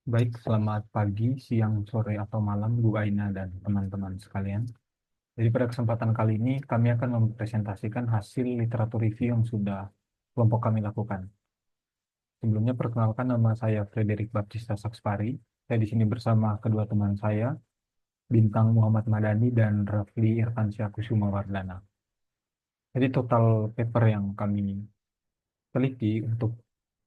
Baik, selamat pagi, siang, sore, atau malam, Bu Aina dan teman-teman sekalian. Jadi pada kesempatan kali ini kami akan mempresentasikan hasil literatur review yang sudah kelompok kami lakukan. Sebelumnya perkenalkan, nama saya Frederick Baptista Sakspari. Saya di sini bersama kedua teman saya, Bintang Muhammad Madani dan Rafli Irfansyah Kusuma Wardana. Jadi total paper yang kami teliti untuk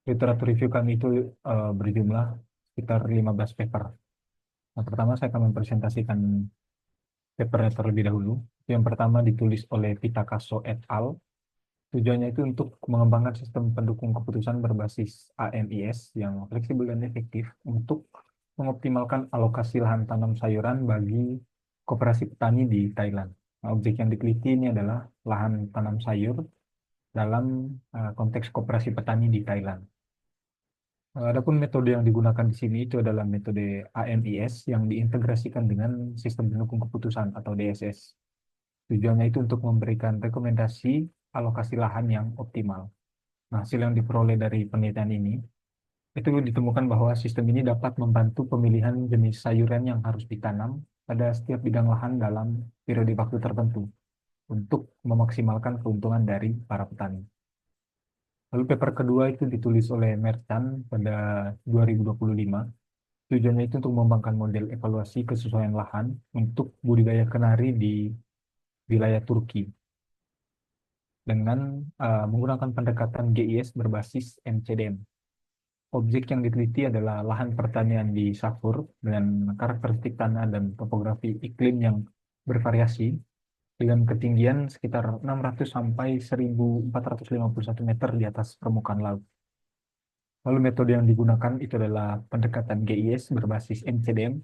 literatur review kami itu berjumlah sekitar 15 paper. Nah, pertama saya akan mempresentasikan papernya terlebih dahulu. Yang pertama ditulis oleh Pitakaso et al. Tujuannya itu untuk mengembangkan sistem pendukung keputusan berbasis AMIS yang fleksibel dan efektif untuk mengoptimalkan alokasi lahan tanam sayuran bagi koperasi petani di Thailand. Nah, objek yang diteliti ini adalah lahan tanam sayur dalam konteks koperasi petani di Thailand. Adapun metode yang digunakan di sini itu adalah metode AMIS yang diintegrasikan dengan sistem pendukung keputusan atau DSS. Tujuannya itu untuk memberikan rekomendasi alokasi lahan yang optimal. Nah, hasil yang diperoleh dari penelitian ini, itu ditemukan bahwa sistem ini dapat membantu pemilihan jenis sayuran yang harus ditanam pada setiap bidang lahan dalam periode waktu tertentu untuk memaksimalkan keuntungan dari para petani. Lalu paper kedua itu ditulis oleh Merchan pada 2025. Tujuannya itu untuk mengembangkan model evaluasi kesesuaian lahan untuk budidaya kenari di wilayah Turki dengan menggunakan pendekatan GIS berbasis MCDM. Objek yang diteliti adalah lahan pertanian di Safur dengan karakteristik tanah dan topografi iklim yang bervariasi dengan ketinggian sekitar 600 sampai 1451 meter di atas permukaan laut. Lalu metode yang digunakan itu adalah pendekatan GIS berbasis MCDM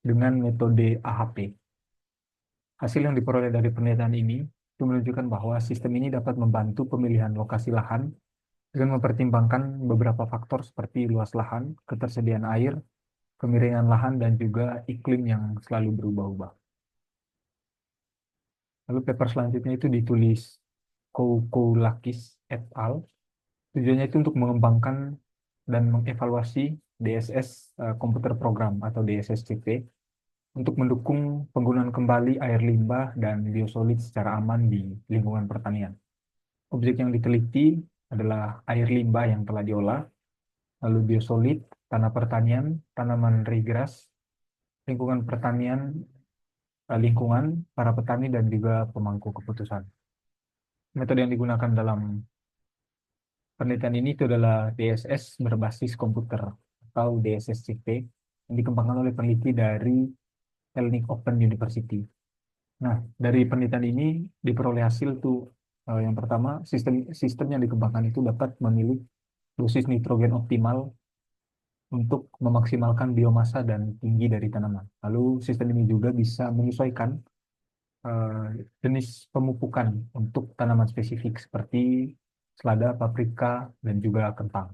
dengan metode AHP. Hasil yang diperoleh dari penelitian ini itu menunjukkan bahwa sistem ini dapat membantu pemilihan lokasi lahan dengan mempertimbangkan beberapa faktor seperti luas lahan, ketersediaan air, kemiringan lahan, dan juga iklim yang selalu berubah-ubah. Lalu paper selanjutnya itu ditulis Koukoulakis et al. Tujuannya itu untuk mengembangkan dan mengevaluasi DSS komputer program atau DSSCP untuk mendukung penggunaan kembali air limbah dan biosolid secara aman di lingkungan pertanian. Objek yang diteliti adalah air limbah yang telah diolah, lalu biosolid, tanah pertanian, tanaman regras, lingkungan pertanian, lingkungan, para petani, dan juga pemangku keputusan. Metode yang digunakan dalam penelitian ini itu adalah DSS berbasis komputer atau DSSCP yang dikembangkan oleh peneliti dari Hellenic Open University. Nah, dari penelitian ini diperoleh hasil tuh yang pertama, sistem yang dikembangkan itu dapat memilih dosis nitrogen optimal untuk memaksimalkan biomasa dan tinggi dari tanaman. Lalu sistem ini juga bisa menyesuaikan eh, jenis pemupukan untuk tanaman spesifik seperti selada, paprika, dan juga kentang.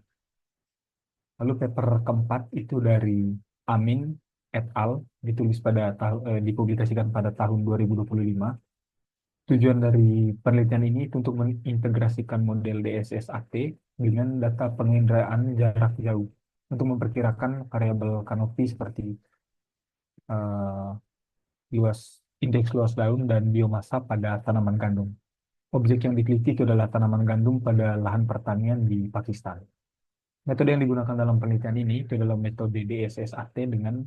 Lalu paper keempat itu dari Amin et al. Ditulis dipublikasikan pada tahun 2025. Tujuan dari penelitian ini itu untuk mengintegrasikan model DSSAT dengan data penginderaan jarak jauh untuk memperkirakan variabel kanopi seperti eh, luas indeks luas daun dan biomasa pada tanaman gandum. Objek yang diteliti itu adalah tanaman gandum pada lahan pertanian di Pakistan. Metode yang digunakan dalam penelitian ini itu adalah metode DSSAT dengan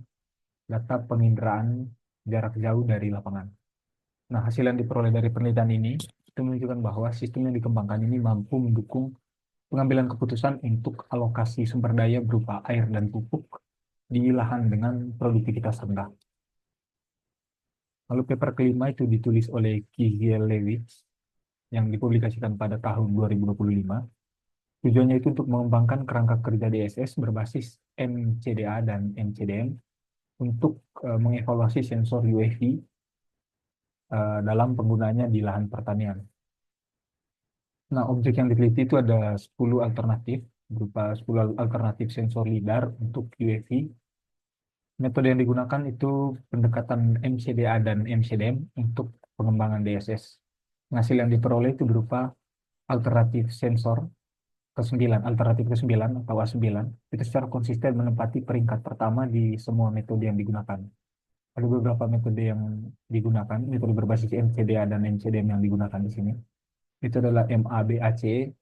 data penginderaan jarak jauh dari lapangan. Nah, hasil yang diperoleh dari penelitian ini itu menunjukkan bahwa sistem yang dikembangkan ini mampu mendukung pengambilan keputusan untuk alokasi sumber daya berupa air dan pupuk di lahan dengan produktivitas rendah. Lalu paper kelima itu ditulis oleh Kizielewicz yang dipublikasikan pada tahun 2025. Tujuannya itu untuk mengembangkan kerangka kerja DSS berbasis MCDA dan MCDM untuk mengevaluasi sensor UAV dalam penggunaannya di lahan pertanian. Nah, objek yang diteliti itu ada 10 alternatif, berupa 10 alternatif sensor LIDAR untuk UAV. Metode yang digunakan itu pendekatan MCDA dan MCDM untuk pengembangan DSS. Hasil yang diperoleh itu berupa alternatif sensor ke-9, alternatif ke-9 atau A9, itu secara konsisten menempati peringkat pertama di semua metode yang digunakan. Ada beberapa metode yang digunakan, metode berbasis MCDA dan MCDM yang digunakan di sini. Itu adalah MABAC,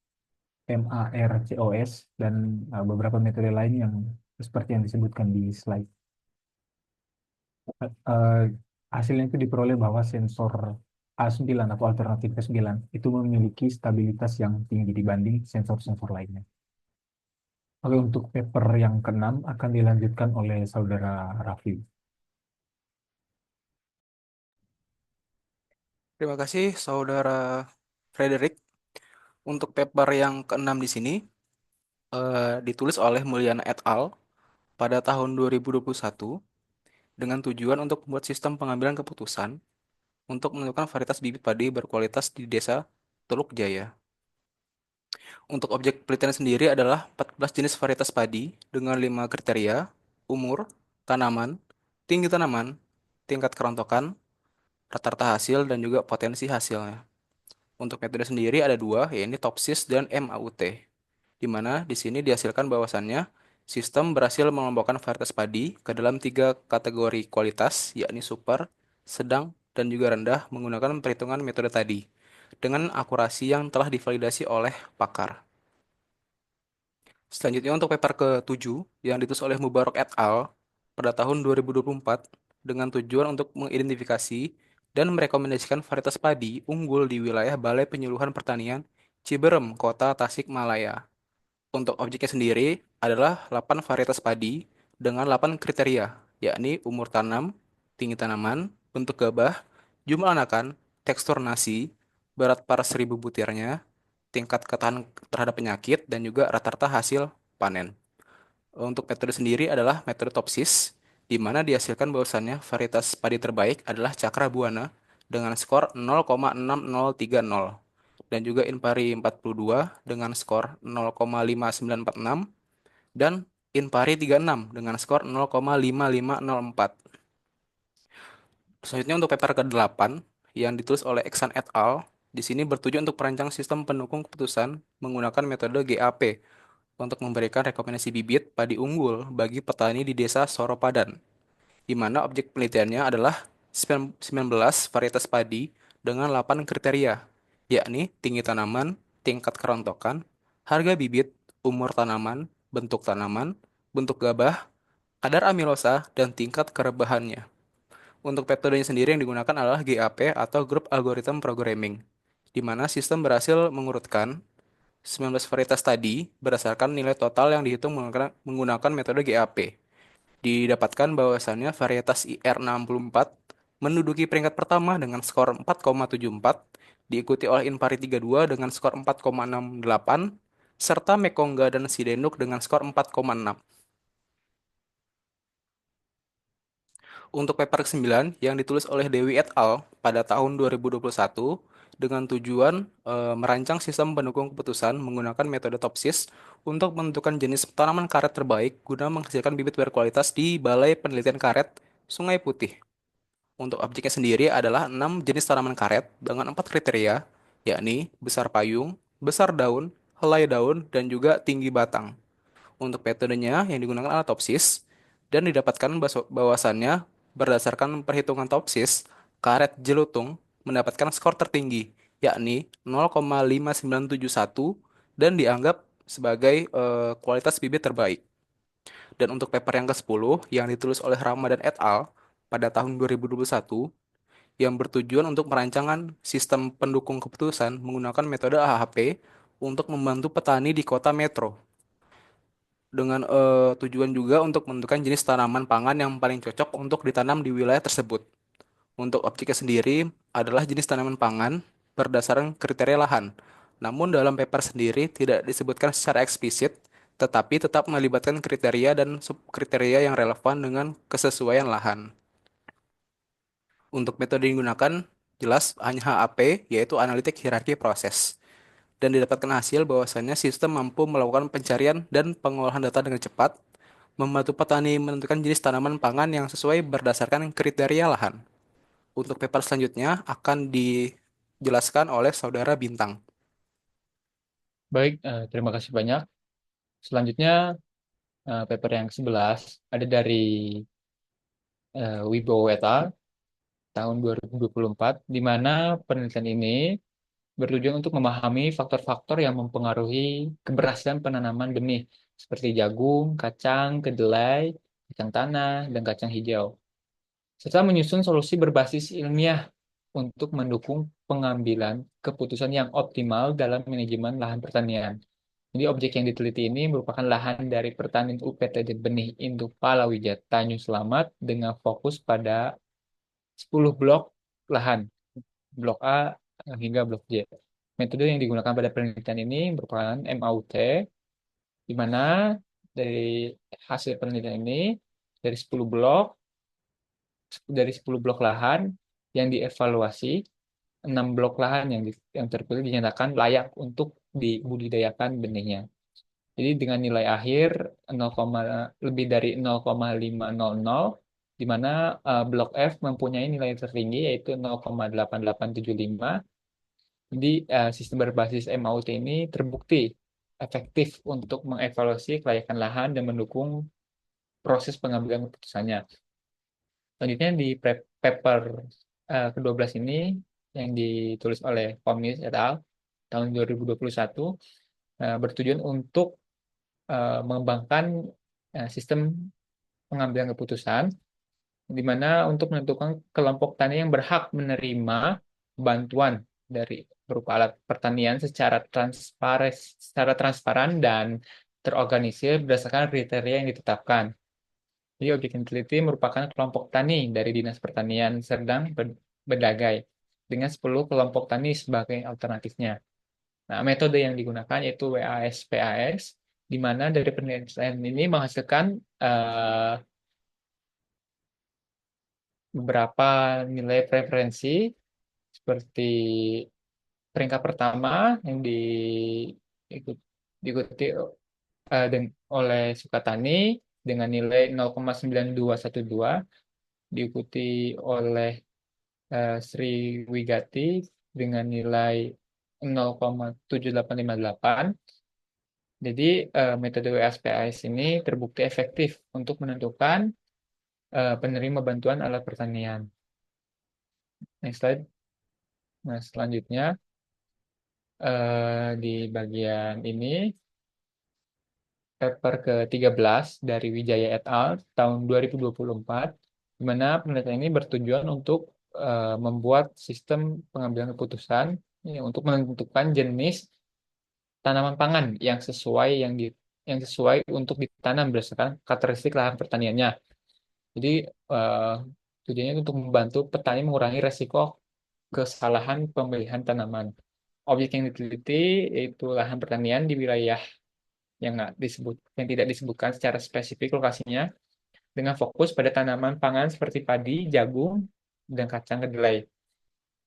MARCOS, dan beberapa metode lain yang seperti yang disebutkan di slide. Eh, Hasilnya itu diperoleh bahwa sensor A9 atau alternatif ke-9 itu memiliki stabilitas yang tinggi dibanding sensor-sensor lainnya. Oke, untuk paper yang keenam akan dilanjutkan oleh saudara Raffi. Terima kasih Saudara Frederick. Untuk paper yang keenam di sini ditulis oleh Mulyana et al. Pada tahun 2021 dengan tujuan untuk membuat sistem pengambilan keputusan untuk menentukan varietas bibit padi berkualitas di Desa Teluk Jaya. Untuk objek penelitian sendiri adalah 14 jenis varietas padi dengan 5 kriteria: umur, tanaman, tinggi tanaman, tingkat kerontokan, rata-rata hasil, dan juga potensi hasilnya. Untuk metode sendiri ada dua, yaitu Topsis dan MAUT, di mana di sini dihasilkan bahwasannya sistem berhasil mengelompokkan varietas padi ke dalam tiga kategori kualitas, yakni super, sedang, dan juga rendah menggunakan perhitungan metode tadi, dengan akurasi yang telah divalidasi oleh pakar. Selanjutnya untuk paper ke-7 yang ditulis oleh Mubarak et al. Pada tahun 2024 dengan tujuan untuk mengidentifikasi dan merekomendasikan varietas padi unggul di wilayah Balai Penyuluhan Pertanian Ciberem, Kota Tasikmalaya. Untuk objeknya sendiri adalah 8 varietas padi dengan 8 kriteria, yakni umur tanam, tinggi tanaman, bentuk gabah, jumlah anakan, tekstur nasi, berat per 1000 butirnya, tingkat ketahanan terhadap penyakit, dan juga rata-rata hasil panen. Untuk metode sendiri adalah metode Topsis, di mana dihasilkan bahwasannya varietas padi terbaik adalah Cakra Buana dengan skor 0,6030 dan juga Inpari 42 dengan skor 0,5946 dan Inpari 36 dengan skor 0,5504. Selanjutnya untuk paper ke-8 yang ditulis oleh Eksan et al. Di sini bertujuan untuk merancang sistem pendukung keputusan menggunakan metode GAP untuk memberikan rekomendasi bibit padi unggul bagi petani di desa Soropadan, di mana objek penelitiannya adalah 19 varietas padi dengan 8 kriteria, yakni tinggi tanaman, tingkat kerontokan, harga bibit, umur tanaman, bentuk gabah, kadar amilosa, dan tingkat kerebahannya. Untuk metodenya sendiri yang digunakan adalah GAP atau Group Algorithm Programming, di mana sistem berhasil mengurutkan 19 varietas tadi berdasarkan nilai total yang dihitung menggunakan metode GAP. Didapatkan bahwasannya varietas IR64 menduduki peringkat pertama dengan skor 4,74, diikuti oleh Inpari 32 dengan skor 4,68, serta Mekongga dan Sidenuk dengan skor 4,6. Untuk paper ke-9 yang ditulis oleh Dewi et al. Pada tahun 2021 dengan tujuan merancang sistem pendukung keputusan menggunakan metode Topsis untuk menentukan jenis tanaman karet terbaik guna menghasilkan bibit berkualitas di Balai Penelitian Karet Sungai Putih. Untuk objeknya sendiri adalah 6 jenis tanaman karet dengan 4 kriteria, yakni besar payung, besar daun, helai daun, dan juga tinggi batang. Untuk metodenya yang digunakan adalah Topsis dan didapatkan bahwasannya berdasarkan perhitungan Topsis, karet jelutung mendapatkan skor tertinggi, yakni 0,5971 dan dianggap sebagai kualitas bibit terbaik. Dan untuk paper yang ke-10 yang ditulis oleh Ramadan et al. Pada tahun 2021 yang bertujuan untuk merancangan sistem pendukung keputusan menggunakan metode AHP untuk membantu petani di kota metro dengan tujuan juga untuk menentukan jenis tanaman pangan yang paling cocok untuk ditanam di wilayah tersebut. Untuk objeknya sendiri adalah jenis tanaman pangan berdasarkan kriteria lahan. Namun dalam paper sendiri tidak disebutkan secara eksplisit, tetapi tetap melibatkan kriteria dan subkriteria yang relevan dengan kesesuaian lahan. Untuk metode yang digunakan jelas hanya HAP, yaitu analitik hierarki proses. Dan didapatkan hasil bahwasannya sistem mampu melakukan pencarian dan pengolahan data dengan cepat, membantu petani menentukan jenis tanaman pangan yang sesuai berdasarkan kriteria lahan. Untuk paper selanjutnya akan dijelaskan oleh Saudara Bintang. Baik, terima kasih banyak. Selanjutnya, paper yang 11 ada dari Wibowo et al. Tahun 2024, di mana penelitian ini bertujuan untuk memahami faktor-faktor yang mempengaruhi keberhasilan penanaman benih, seperti jagung, kacang, kedelai, kacang tanah, dan kacang hijau, serta menyusun solusi berbasis ilmiah untuk mendukung pengambilan keputusan yang optimal dalam manajemen lahan pertanian. Jadi objek yang diteliti ini merupakan lahan dari pertanian UPTD Benih Induk Palawija Tanjung Selamat dengan fokus pada 10 blok lahan, blok A hingga blok J. Metode yang digunakan pada penelitian ini merupakan MAUT, di mana dari hasil penelitian ini dari 10 blok, lahan yang dievaluasi, 6 blok lahan yang terpilih dinyatakan layak untuk dibudidayakan benihnya. Jadi dengan nilai akhir 0, lebih dari 0,500, di mana blok F mempunyai nilai tertinggi yaitu 0,8875. Jadi sistem berbasis MAUT ini terbukti efektif untuk mengevaluasi kelayakan lahan dan mendukung proses pengambilan keputusannya. Selanjutnya di paper ke-12 ini yang ditulis oleh Komis et al. Tahun 2021 bertujuan untuk mengembangkan sistem pengambilan keputusan, di mana untuk menentukan kelompok tani yang berhak menerima bantuan dari berupa alat pertanian secara transparan dan terorganisir berdasarkan kriteria yang ditetapkan. Jadi objek yang diteliti merupakan kelompok tani dari Dinas Pertanian Serdang Bedagai dengan 10 kelompok tani sebagai alternatifnya. Nah, metode yang digunakan yaitu WAS-PAS, di mana dari penelitian ini menghasilkan beberapa nilai preferensi seperti peringkat pertama yang diikuti oleh Sukatani dengan nilai 0,9212, diikuti oleh Sri Wigati dengan nilai 0,7858. Jadi metode WSPAS ini terbukti efektif untuk menentukan penerima bantuan alat pertanian. Next slide. Nah, selanjutnya di bagian ini paper ke-13 dari Wijaya et al. Tahun 2024, di mana penelitian ini bertujuan untuk membuat sistem pengambilan keputusan ya, untuk menentukan jenis tanaman pangan yang sesuai untuk ditanam berdasarkan karakteristik lahan pertaniannya. Jadi eh, tujuannya untuk membantu petani mengurangi resiko kesalahan pemilihan tanaman. Objek yang diteliti yaitu lahan pertanian di wilayah yang tidak disebutkan secara spesifik lokasinya, dengan fokus pada tanaman pangan seperti padi, jagung, dan kacang kedelai.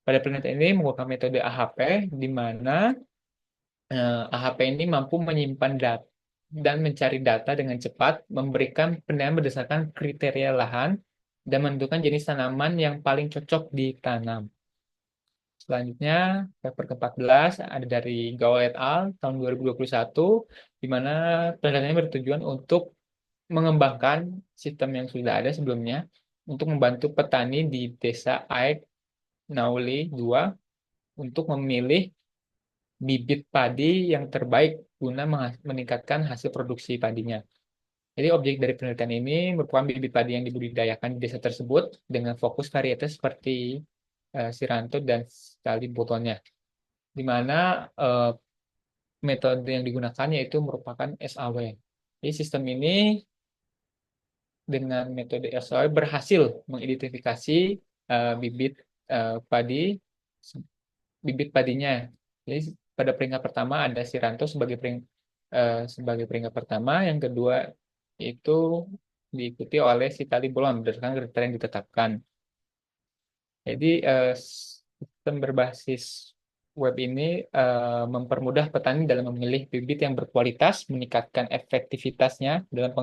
Pada penelitian ini menggunakan metode AHP, di mana AHP ini mampu menyimpan data dan mencari data dengan cepat, memberikan penilaian berdasarkan kriteria lahan, dan menentukan jenis tanaman yang paling cocok ditanam. Selanjutnya, paper ke-14 ada dari Gao et al. Tahun 2021, di mana penelitiannya bertujuan untuk mengembangkan sistem yang sudah ada sebelumnya untuk membantu petani di Desa Aek Nauli 2 untuk memilih bibit padi yang terbaik guna meningkatkan hasil produksi padinya. Jadi objek dari penelitian ini merupakan bibit padi yang dibudidayakan di desa tersebut dengan fokus varietas seperti Siranto dan Sekali Botonnya, di mana eh, metode yang digunakan yaitu merupakan SAW. Jadi sistem ini dengan metode SAW berhasil mengidentifikasi bibit padi, bibit padinya. Jadi pada peringkat pertama ada Siranto sebagai peringkat pertama, yang kedua itu diikuti oleh Sitali Bolon berdasarkan kriteria yang ditetapkan. Jadi sistem berbasis web ini mempermudah petani dalam memilih bibit yang berkualitas, meningkatkan efektivitasnya dalam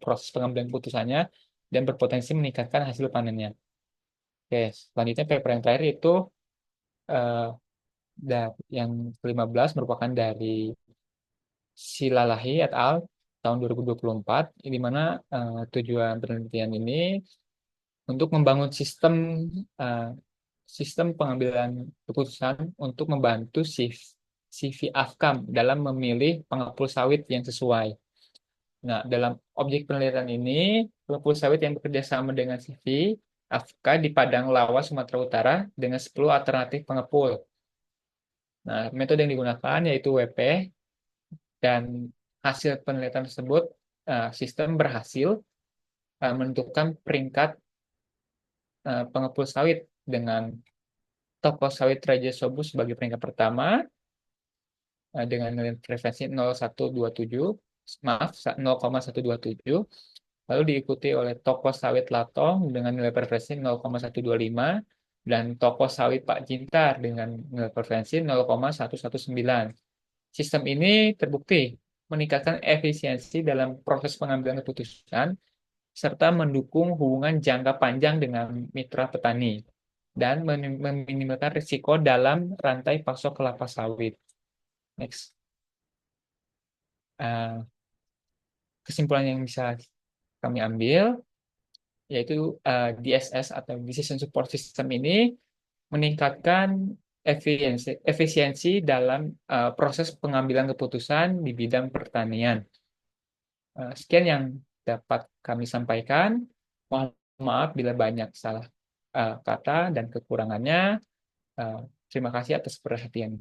proses pengambilan keputusannya, dan berpotensi meningkatkan hasil panennya. Oke, selanjutnya paper yang terakhir itu eh, yang ke-15 merupakan dari Silalahi et al. Tahun 2024, di mana tujuan penelitian ini untuk membangun eh, sistem pengambilan keputusan untuk membantu CV Afkam dalam memilih pengepul sawit yang sesuai. Nah, dalam objek penelitian ini, pengepul sawit yang bekerja sama dengan CV Afka di Padang Lawas, Sumatera Utara dengan 10 alternatif pengepul. Nah, metode yang digunakan yaitu WP, dan hasil penelitian tersebut sistem berhasil menentukan peringkat pengepul sawit dengan toko sawit Raja Sobu sebagai peringkat pertama dengan nilai frekuensi 0,127, maaf 0,127, lalu diikuti oleh toko sawit Latong dengan nilai frekuensi 0,125 dan toko sawit Pak Jintar dengan nilai frekuensi 0,119. Sistem ini terbukti meningkatkan efisiensi dalam proses pengambilan keputusan serta mendukung hubungan jangka panjang dengan mitra petani dan meminimalkan risiko dalam rantai pasok kelapa sawit. Next. Kesimpulan yang bisa kami ambil yaitu DSS atau Decision Support System ini meningkatkan efisiensi dalam proses pengambilan keputusan di bidang pertanian. Sekian yang dapat kami sampaikan. Mohon maaf bila banyak salah kata dan kekurangannya. Terima kasih atas perhatian.